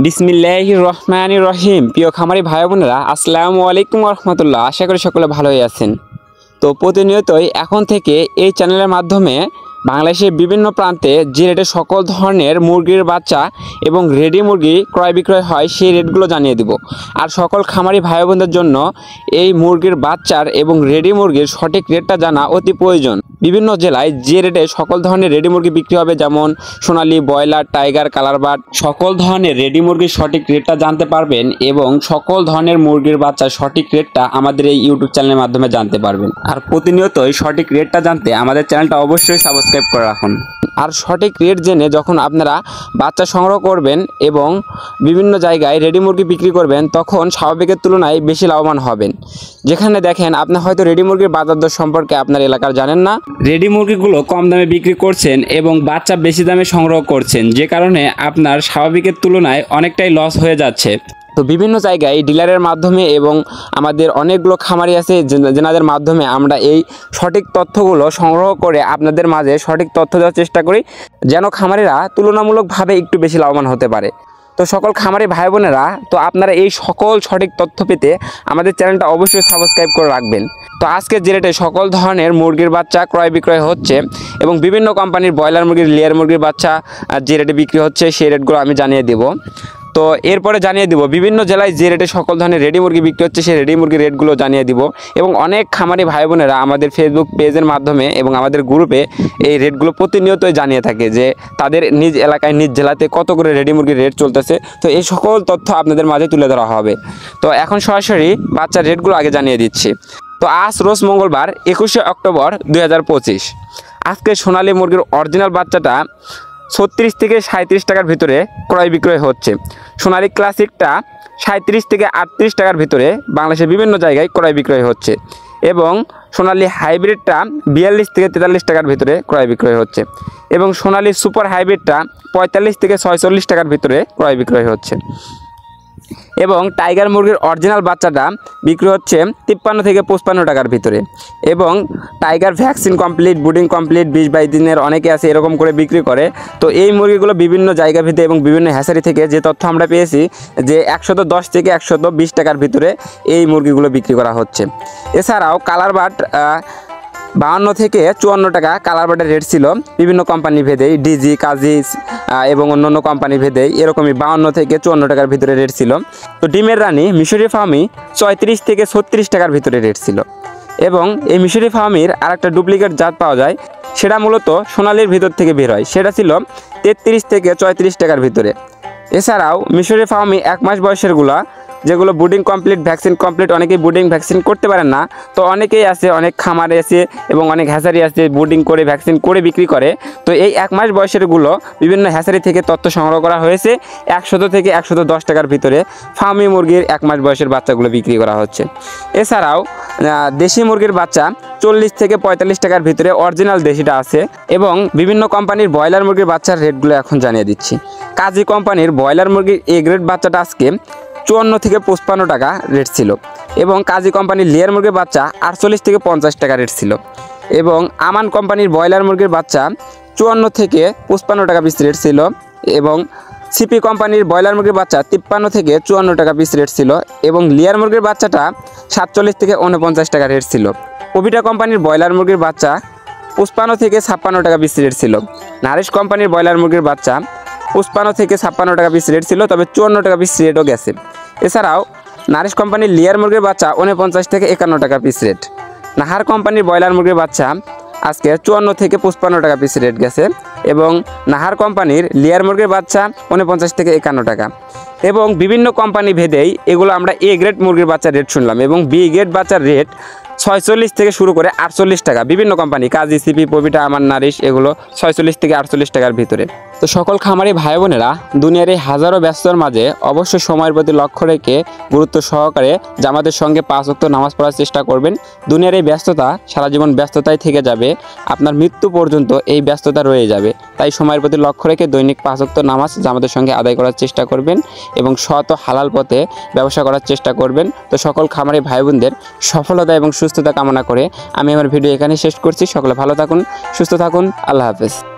বিসমিল্লাহির রহমানির রহিম। প্রিয় খামারি ভাই বোনেরা, আসসালামু আলাইকুম রহমতুল্লাহ। আশা করি সকলে ভালোই আছেন। তো প্রতিনিয়তই এখন থেকে এই চ্যানেলের মাধ্যমে বাংলাদেশের বিভিন্ন প্রান্তে যে রেটে সকল ধরনের মুরগির বাচ্চা এবং রেডি মুরগি ক্রয় বিক্রয় হয় সেই রেটগুলো জানিয়ে দেব। আর সকল খামারি ভাই বোনদের জন্য এই মুরগির বাচ্চার এবং রেডি মুরগির সঠিক রেটটা জানা অতি প্রয়োজন। বিভিন্ন জেলায় যে রেটে সকল ধরনের রেডি মুরগি বিক্রি হবে, যেমন সোনালী, ব্রয়লার, টাইগার, কালারবার্ড, সকল ধরনের রেডি মুরগির সঠিক রেটটা জানতে পারবেন এবং সকল ধরনের মুরগির বাচ্চার সঠিক রেটটা আমাদের এই ইউটিউব চ্যানেলের মাধ্যমে জানতে পারবেন। আর প্রতিনিয়তই সঠিক রেটটা জানতে আমাদের চ্যানেলটা অবশ্যই সাবস্ক্রাইব করে রাখুন। আর সঠিক রেট জেনে যখন আপনারা বাচ্চা সংগ্রহ করবেন এবং বিভিন্ন জায়গায় রেডি মুরগি বিক্রি করবেন, তখন স্বাভাবিকের তুলনায় বেশি লাভবান হবেন। যেখানে দেখেন আপনি হয়তো রেডি মুরগির বাজার দর সম্পর্কে আপনার এলাকার জানেন না, রেডি মুরগিগুলো কম দামে বিক্রি করছেন এবং বাচ্চা বেশি দামে সংগ্রহ করছেন, যে কারণে আপনার স্বাভাবিকের তুলনায় অনেকটাই লস হয়ে যাচ্ছে। তো বিভিন্ন জায়গায় ডিলারের মাধ্যমে এবং আমাদের অনেকগুলো খামারি আছে যেনাদের মাধ্যমে আমরা এই সঠিক তথ্যগুলো সংগ্রহ করে আপনাদের মাঝে সঠিক তথ্য দেওয়ার চেষ্টা করি, যেন খামারিরা তুলনামূলকভাবে একটু বেশি লাভবান হতে পারে। তো সকল খামারি ভাই বোনেরা, তো আপনারা এই সকল সঠিক তথ্য পেতে আমাদের চ্যানেলটা অবশ্যই সাবস্ক্রাইব করে রাখবেন। তো আজকে যে রেটে সকল ধরনের মুরগির বাচ্চা ক্রয় বিক্রয় হচ্ছে এবং বিভিন্ন কোম্পানির ব্রয়লার মুরগির, লেয়ার মুরগির বাচ্চা যে রেটে বিক্রি হচ্ছে সেই রেটগুলো আমি জানিয়ে দেব। তো এরপরে জানিয়ে দিব বিভিন্ন জেলায় যে রেটে সকল ধরনের রেডি মুরগি বিক্রি হচ্ছে সেই রেডি মুরগির রেটগুলো জানিয়ে দিব। এবং অনেক খামারি ভাই বোনেরা আমাদের ফেসবুক পেজের মাধ্যমে এবং আমাদের গ্রুপে এই রেটগুলো প্রতিনিয়তই জানিয়ে থাকে যে তাদের নিজ এলাকায় নিজ জেলাতে কত করে রেডি মুরগির রেট চলতেছে। তো এই সকল তথ্য আপনাদের মাঝে তুলে ধরা হবে। তো এখন সরাসরি বাচ্চার রেটগুলো আগে জানিয়ে দিচ্ছি। তো আজ রোজ মঙ্গলবার 21শে অক্টোবর 2025। আজকে সোনালী মুরগির অরিজিনাল বাচ্চাটা 36 থেকে 37 টাকার ভিতরে ক্রয় বিক্রয় হচ্ছে। সোনালী ক্লাসিকটা 37 থেকে 38 টাকার ভিতরে বাংলাদেশের বিভিন্ন জায়গায় ক্রয় বিক্রয় হচ্ছে এবং সোনালী হাইব্রিডটা 42 থেকে 43 টাকার ভিতরে ক্রয় বিক্রয় হচ্ছে এবং সোনালী সুপার হাইব্রিডটা 45 থেকে 46 টাকার ভিতরে ক্রয় বিক্রয় হচ্ছে এবং টাইগার মুরগির অরিজিনাল বাচ্চাটা বিক্রি হচ্ছে 53 থেকে 55 টাকার ভিতরে এবং tiger vaccine complete, breeding complete, 20-22 দিনের অনেকে আছে এরকম করে বিক্রি করে। তো এই মুরগিগুলো বিভিন্ন জায়গা ভিত্তিক এবং বিভিন্ন হ্যাচারি থেকে যে তথ্য আমরা পেয়েছি যে 110 থেকে 120 টাকার ভিতরে এই মুরগিগুলো বিক্রি করা হচ্ছে। এছাড়াও কালারবার্ড 52 থেকে 54 টাকা কালারবার্ডের রেট ছিল বিভিন্ন কোম্পানি ভেদেই, ডিজি, কাজিস এবং অন্যান্য কোম্পানি ভেদেই এরকমই 52 থেকে 54 টাকার ভিতরে রেট ছিল। তো ডিমের রানী মিশরি ফার্মি 34 থেকে 36 টাকার ভিতরে রেট ছিল এবং এই মিশরি ফার্মির আরেকটা ডুপ্লিকেট জাত পাওয়া যায়, সেটা মূলত সোনালির ভিতর থেকে বের হয়, সেটা ছিল 33 থেকে 34 টাকার ভিতরে। এছাড়াও মিশরি ফার্মি 1 মাস বয়সেরগুলা যেগুলো বুডিং কমপ্লিট, ভ্যাকসিন কমপ্লিট, অনেকেই বুডিং ভ্যাকসিন করতে পারেন না, তো অনেকেই আছে, অনেক খামারে আছে এবং অনেক হ্যাচারি আছে বুডিং করে ভ্যাকসিন করে বিক্রি করে। তো এই 1 মাস বয়সেরগুলো বিভিন্ন হ্যাচারি থেকে তথ্য সংগ্রহ করা হয়েছে, 100 থেকে 110 টাকার ভিতরে ফার্মি মুরগির 1 মাস বয়সের বাচ্চাগুলো বিক্রি করা হচ্ছে। এছাড়াও দেশি মুরগির বাচ্চা 40 থেকে 45 টাকার ভিতরে অরিজিনাল দেশিটা আছে এবং বিভিন্ন কোম্পানির ব্রয়লার মুরগির বাচ্চার রেটগুলো এখন জানিয়ে দিচ্ছি। কাজী কোম্পানির ব্রয়লার মুরগির এ গ্রেড বাচ্চাটা আজকে 54 থেকে 55 টাকা রেট ছিল এবং কাজী কোম্পানির লেয়ার মুরগির বাচ্চা 48 থেকে 50 টাকা রেট ছিল এবং আমান কোম্পানির ব্রয়লার মুরগির বাচ্চা 54 থেকে 55 টাকা পিস রেট ছিল এবং সিপি কোম্পানির ব্রয়লার মুরগির বাচ্চা 53 থেকে 54 টাকা পিস রেট ছিল এবং লেয়ার মুরগির বাচ্চাটা 47 থেকে 49 টাকা রেট ছিল। ওভিটা কোম্পানির ব্রয়লার মুরগির বাচ্চা 55 থেকে 56 টাকা পিস রেট ছিল। নারিশ কোম্পানির ব্রয়লার মুরগির বাচ্চা 55 থেকে 56 টাকা পিস রেট ছিল, তবে 54 টাকা পিস রেটও গেছে। এছাড়াও নারিশ কোম্পানির লেয়ার মুরগির বাচ্চা 49 থেকে 51 টাকা পিস রেট। নাহার কোম্পানির ব্রয়লার মুরগির বাচ্চা আজকে 54 থেকে 55 টাকা পিস রেট গেছে এবং নাহার কোম্পানির লেয়ার মুরগির বাচ্চা 49 থেকে 51 টাকা এবং বিভিন্ন কোম্পানি ভেদেই এগুলো আমরা এ গ্রেড মুরগির বাচ্চার রেট শুনলাম এবং বি গ্রেড বাচ্চার রেট 46 থেকে শুরু করে 48 টাকা, বিভিন্ন কোম্পানি কাজী, সিপি, পবিটা, আমার, নারিশ এগুলো 46 থেকে 48 টাকার ভিতরে। তো সকল খামারি ভাই বোনেরা, দুনিয়ার এই হাজারো ব্যস্ততার মাঝে অবশ্যই সময়ের প্রতি লক্ষ্য রেখে গুরুত্ব সহকারে জামাতের সঙ্গে 5 ওয়াক্ত নামাজ পড়ার চেষ্টা করবেন। দুনিয়ার এই ব্যস্ততা সারা জীবন ব্যস্ততাই থেকে যাবে, আপনার মৃত্যু পর্যন্ত এই ব্যস্ততা রয়ে যাবে। তাই সময়ের প্রতি লক্ষ্য রেখে দৈনিক 5 ওয়াক্ত নামাজ জামাতের সঙ্গে আদায় করার চেষ্টা করবেন এবং সৎ ও হালাল পথে ব্যবসা করার চেষ্টা করবেন। তো সকল খামারি ভাই বোনদের সফলতা এবং সুস্থতা কামনা করে আমি আমার ভিডিও এখানে শেষ করছি। সকলে ভালো থাকুন, সুস্থ থাকুন, আল্লাহ হাফেজ।